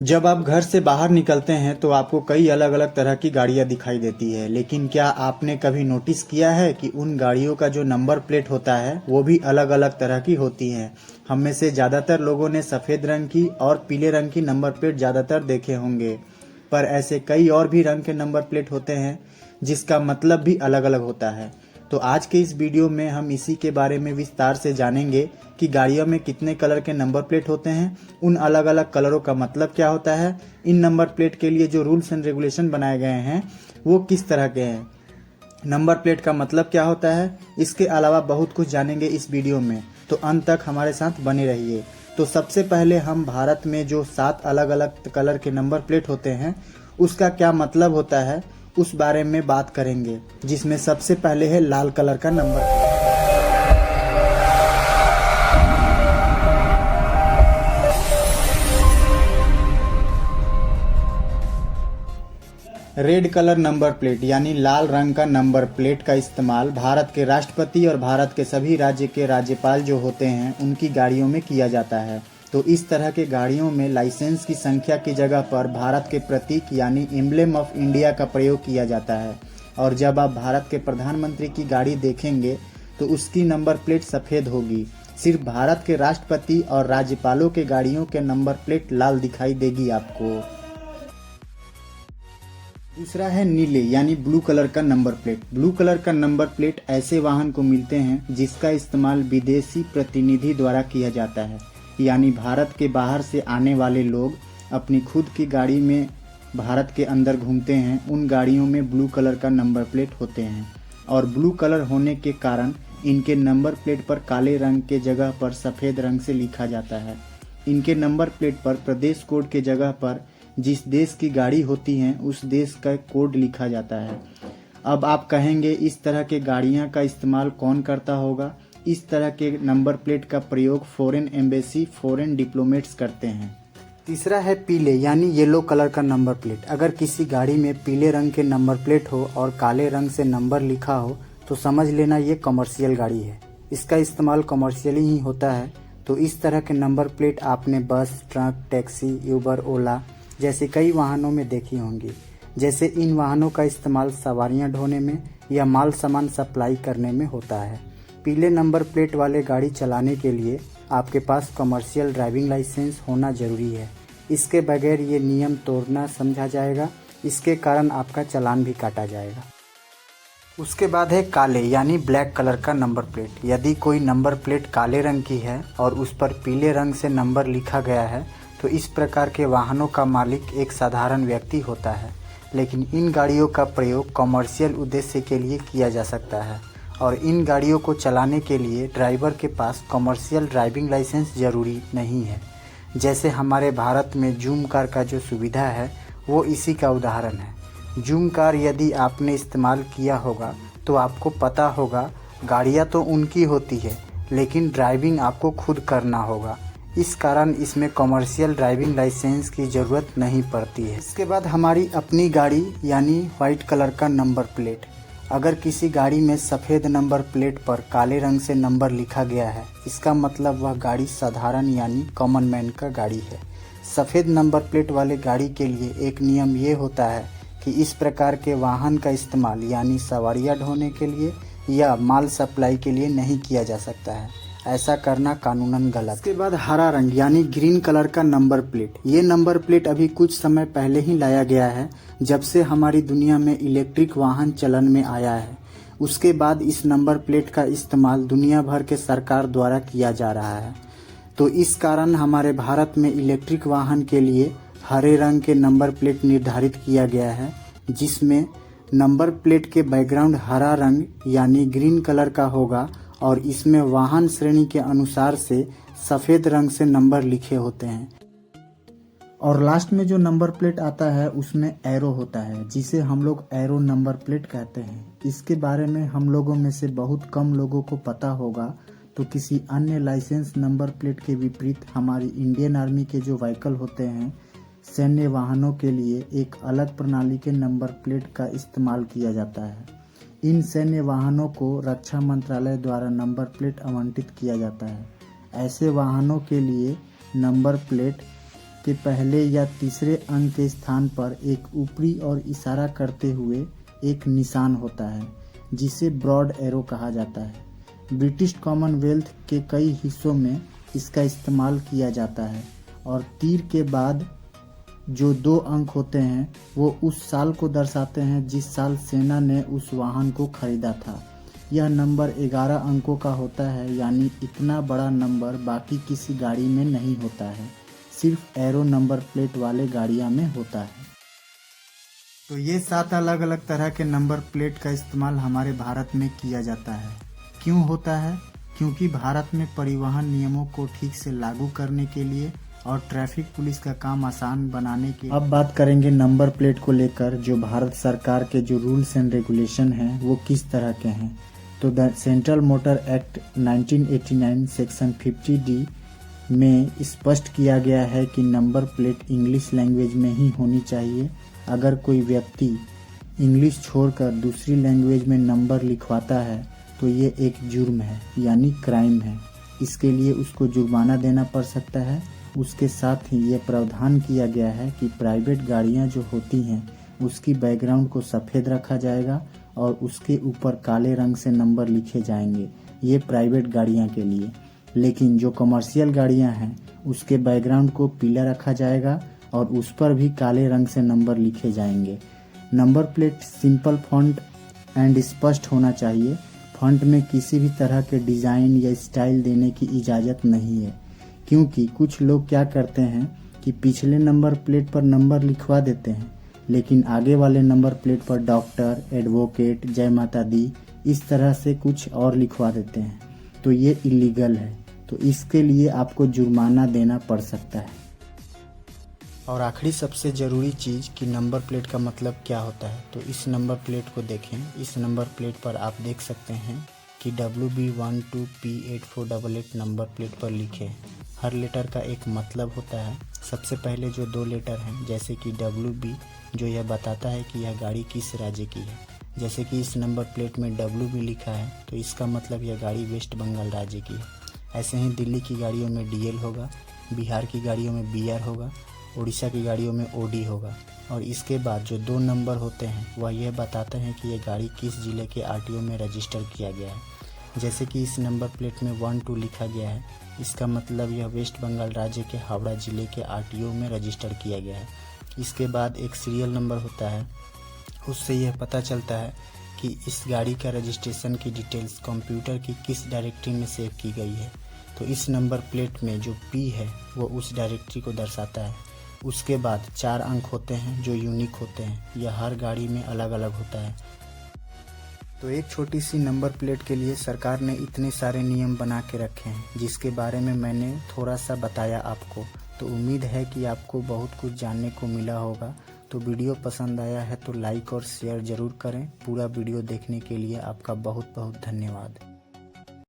जब आप घर से बाहर निकलते हैं तो आपको कई अलग अलग तरह की गाड़ियां दिखाई देती है, लेकिन क्या आपने कभी नोटिस किया है कि उन गाड़ियों का जो नंबर प्लेट होता है वो भी अलग अलग तरह की होती है। हम में से ज़्यादातर लोगों ने सफ़ेद रंग की और पीले रंग की नंबर प्लेट ज़्यादातर देखे होंगे, पर ऐसे कई और भी रंग के नंबर प्लेट होते हैं जिसका मतलब भी अलग अलग होता है। तो आज के इस वीडियो में हम इसी के बारे में विस्तार से जानेंगे कि गाड़ियों में कितने कलर के नंबर प्लेट होते हैं, उन अलग अलग कलरों का मतलब क्या होता है, इन नंबर प्लेट के लिए जो रूल्स एंड रेगुलेशन बनाए गए हैं वो किस तरह के हैं, नंबर प्लेट का मतलब क्या होता है। इसके अलावा बहुत कुछ जानेंगे इस वीडियो में, तो अंत तक हमारे साथ बने रहिए। तो सबसे पहले हम भारत में जो 7 अलग अलग कलर के नंबर प्लेट होते हैं उसका क्या मतलब होता है उस बारे में बात करेंगे, जिसमें सबसे पहले है लाल कलर का number plate. Red colour number plate यानी लाल रंग का नंबर प्लेट का इस्तेमाल भारत के राष्ट्रपति और भारत के सभी राज्य के राज्यपाल जो होते हैं उनकी गाड़ियों में किया जाता है। तो इस तरह के गाड़ियों में लाइसेंस की संख्या की जगह पर भारत के प्रतीक यानी एम्ब्लेम ऑफ इंडिया का प्रयोग किया जाता है। और जब आप भारत के प्रधानमंत्री की गाड़ी देखेंगे तो उसकी नंबर प्लेट सफ़ेद होगी। सिर्फ भारत के राष्ट्रपति और राज्यपालों के गाड़ियों के नंबर प्लेट लाल दिखाई देगी आपको। दूसरा है नीले यानी ब्लू कलर का नंबर प्लेट। ब्लू कलर का नंबर प्लेट ऐसे वाहन को मिलते हैं जिसका इस्तेमाल विदेशी प्रतिनिधि द्वारा किया जाता है, यानी भारत के बाहर से आने वाले लोग अपनी खुद की गाड़ी में भारत के अंदर घूमते हैं, उन गाड़ियों में ब्लू कलर का नंबर प्लेट होते हैं। और ब्लू कलर होने के कारण इनके नंबर प्लेट पर काले रंग के जगह पर सफ़ेद रंग से लिखा जाता है। इनके नंबर प्लेट पर प्रदेश कोड के जगह पर जिस देश की गाड़ी होती है उस देश का कोड लिखा जाता है। अब आप कहेंगे इस तरह के गाड़ियां का इस्तेमाल कौन करता होगा। इस तरह के नंबर प्लेट का प्रयोग फॉरेन एम्बेसी, फॉरेन डिप्लोमेट्स करते हैं। तीसरा है पीले यानी येलो कलर का नंबर प्लेट। अगर किसी गाड़ी में पीले रंग के नंबर प्लेट हो और काले रंग से नंबर लिखा हो तो समझ लेना ये कमर्शियल गाड़ी है, इसका इस्तेमाल कमर्शियली ही होता है। तो इस तरह के नंबर प्लेट आपने बस, ट्रक, टैक्सी, यूबर, ओला जैसे कई वाहनों में देखी होंगी। जैसे इन वाहनों का इस्तेमाल सवारियां ढोने में या माल सामान सप्लाई करने में होता है। पीले नंबर प्लेट वाले गाड़ी चलाने के लिए आपके पास कमर्शियल ड्राइविंग लाइसेंस होना जरूरी है। इसके बगैर ये नियम तोड़ना समझा जाएगा, इसके कारण आपका चालान भी काटा जाएगा। उसके बाद है काले यानी ब्लैक कलर का नंबर प्लेट। यदि कोई नंबर प्लेट काले रंग की है और उस पर पीले रंग से नंबर लिखा गया है तो इस प्रकार के वाहनों का मालिक एक साधारण व्यक्ति होता है, लेकिन इन गाड़ियों का प्रयोग कमर्शियल उद्देश्य के लिए किया जा सकता है और इन गाड़ियों को चलाने के लिए ड्राइवर के पास कमर्शियल ड्राइविंग लाइसेंस ज़रूरी नहीं है। जैसे हमारे भारत में जूम कार का जो सुविधा है वो इसी का उदाहरण है। जूम कार यदि आपने इस्तेमाल किया होगा तो आपको पता होगा गाड़ियाँ तो उनकी होती है लेकिन ड्राइविंग आपको खुद करना होगा। इस कारण इसमें कमर्शियल ड्राइविंग लाइसेंस की ज़रूरत नहीं पड़ती है। इसके बाद हमारी अपनी गाड़ी यानी वाइट कलर का नंबर प्लेट। अगर किसी गाड़ी में सफ़ेद नंबर प्लेट पर काले रंग से नंबर लिखा गया है, इसका मतलब वह गाड़ी साधारण यानी कॉमन मैन का गाड़ी है। सफ़ेद नंबर प्लेट वाले गाड़ी के लिए एक नियम ये होता है कि इस प्रकार के वाहन का इस्तेमाल यानी सवारियाँ ढोने के लिए या माल सप्लाई के लिए नहीं किया जा सकता है। ऐसा करना कानूनन गलत। इसके बाद हरा रंग यानी ग्रीन कलर का नंबर प्लेट। ये नंबर प्लेट अभी कुछ समय पहले ही लाया गया है, जब से हमारी दुनिया में इलेक्ट्रिक वाहन चलन में आया है। उसके बाद इस नंबर प्लेट का इस्तेमाल दुनिया भर के सरकार द्वारा किया जा रहा है। तो इस कारण हमारे भारत में इलेक्ट्रिक वाहन के लिए हरे रंग के नंबर प्लेट निर्धारित किया गया है, जिसमें नंबर प्लेट के बैकग्राउंड हरा रंग यानी ग्रीन कलर का होगा और इसमें वाहन श्रेणी के अनुसार से सफ़ेद रंग से नंबर लिखे होते हैं। और लास्ट में जो नंबर प्लेट आता है उसमें एरो होता है, जिसे हम लोग एरो नंबर प्लेट कहते हैं। इसके बारे में हम लोगों में से बहुत कम लोगों को पता होगा। तो किसी अन्य लाइसेंस नंबर प्लेट के विपरीत हमारी इंडियन आर्मी के जो व्हीकल होते हैं, सैन्य वाहनों के लिए एक अलग प्रणाली के नंबर प्लेट का इस्तेमाल किया जाता है। इन सैन्य वाहनों को रक्षा मंत्रालय द्वारा नंबर प्लेट आवंटित किया जाता है। ऐसे वाहनों के लिए नंबर प्लेट के पहले या तीसरे अंक के स्थान पर एक ऊपरी ओर इशारा करते हुए एक निशान होता है जिसे ब्रॉड एरो कहा जाता है। ब्रिटिश कॉमनवेल्थ के कई हिस्सों में इसका इस्तेमाल किया जाता है और तीर के बाद जो 2 अंक होते हैं वो उस साल को दर्शाते हैं जिस साल सेना ने उस वाहन को खरीदा था। यह नंबर 11 अंकों का होता है, यानी इतना बड़ा नंबर बाकी किसी गाड़ी में नहीं होता है, सिर्फ एरो नंबर प्लेट वाले गाड़ियां में होता है। तो ये 7 अलग अलग तरह के नंबर प्लेट का इस्तेमाल हमारे भारत में किया जाता है। क्यों होता है? क्योंकि भारत में परिवहन नियमों को ठीक से लागू करने के लिए और ट्रैफिक पुलिस का काम आसान बनाने के। अब बात करेंगे नंबर प्लेट को लेकर जो भारत सरकार के जो रूल्स एंड रेगुलेशन हैं वो किस तरह के हैं। तो the central motor act 1989 section 50D में स्पष्ट किया गया है कि नंबर प्लेट इंग्लिश लैंग्वेज में ही होनी चाहिए। अगर कोई व्यक्ति इंग्लिश छोड़कर दूसरी लैंग्वेज में नंबर लिखवाता है तो ये एक जुर्म है, यानी क्राइम है। इसके लिए उसको जुर्माना देना पड़ सकता है। उसके साथ ही ये प्रावधान किया गया है कि प्राइवेट गाड़ियां जो होती हैं उसकी बैकग्राउंड को सफ़ेद रखा जाएगा और उसके ऊपर काले रंग से नंबर लिखे जाएंगे, ये प्राइवेट गाड़ियां के लिए। लेकिन जो कमर्शियल गाड़ियां हैं उसके बैकग्राउंड को पीला रखा जाएगा और उस पर भी काले रंग से नंबर लिखे जाएंगे। Number plate simple font and स्पष्ट होना चाहिए। फॉन्ट में किसी भी तरह के डिज़ाइन या स्टाइल देने की इजाज़त नहीं है, क्योंकि कुछ लोग क्या करते हैं कि पिछले नंबर प्लेट पर नंबर लिखवा देते हैं लेकिन आगे वाले नंबर प्लेट पर डॉक्टर, एडवोकेट, जय माता दी इस तरह से कुछ और लिखवा देते हैं। तो ये इलीगल है, तो इसके लिए आपको जुर्माना देना पड़ सकता है। और आखिरी सबसे ज़रूरी चीज़ कि नंबर प्लेट का मतलब क्या होता है। तो इस नंबर प्लेट को देखें। इस नंबर प्लेट पर आप देख सकते हैं कि WB12P8488 नंबर प्लेट पर लिखे हैं। हर लेटर का एक मतलब होता है। सबसे पहले जो 2 लेटर हैं जैसे कि WB जो यह बताता है कि यह गाड़ी किस राज्य की है। जैसे कि इस नंबर प्लेट में WB लिखा है तो इसका मतलब यह गाड़ी वेस्ट बंगाल राज्य की है। ऐसे ही दिल्ली की गाड़ियों में DL होगा, बिहार की गाड़ियों में BR होगा, उड़ीसा की गाड़ियों में OD होगा। और इसके बाद जो 2 नंबर होते हैं वह यह बताते हैं कि यह गाड़ी किस ज़िले के RTO में रजिस्टर किया गया है। जैसे कि इस नंबर प्लेट में 12 लिखा गया है, इसका मतलब यह वेस्ट बंगाल राज्य के हावड़ा ज़िले के RTO में रजिस्टर किया गया है। इसके बाद एक सीरियल नंबर होता है, उससे यह पता चलता है कि इस गाड़ी का रजिस्ट्रेशन की डिटेल्स कंप्यूटर की किस डायरेक्टरी में सेव की गई है। तो इस नंबर प्लेट में जो P है वो उस डायरेक्टरी को दर्शाता है। उसके बाद 4 अंक होते हैं जो यूनिक होते हैं, यह हर गाड़ी में अलग अलग होता है। तो एक छोटी सी नंबर प्लेट के लिए सरकार ने इतने सारे नियम बना के रखे हैं जिसके बारे में मैंने थोड़ा सा बताया आपको। तो उम्मीद है कि आपको बहुत कुछ जानने को मिला होगा। तो वीडियो पसंद आया है तो लाइक और शेयर ज़रूर करें। पूरा वीडियो देखने के लिए आपका बहुत बहुत धन्यवाद।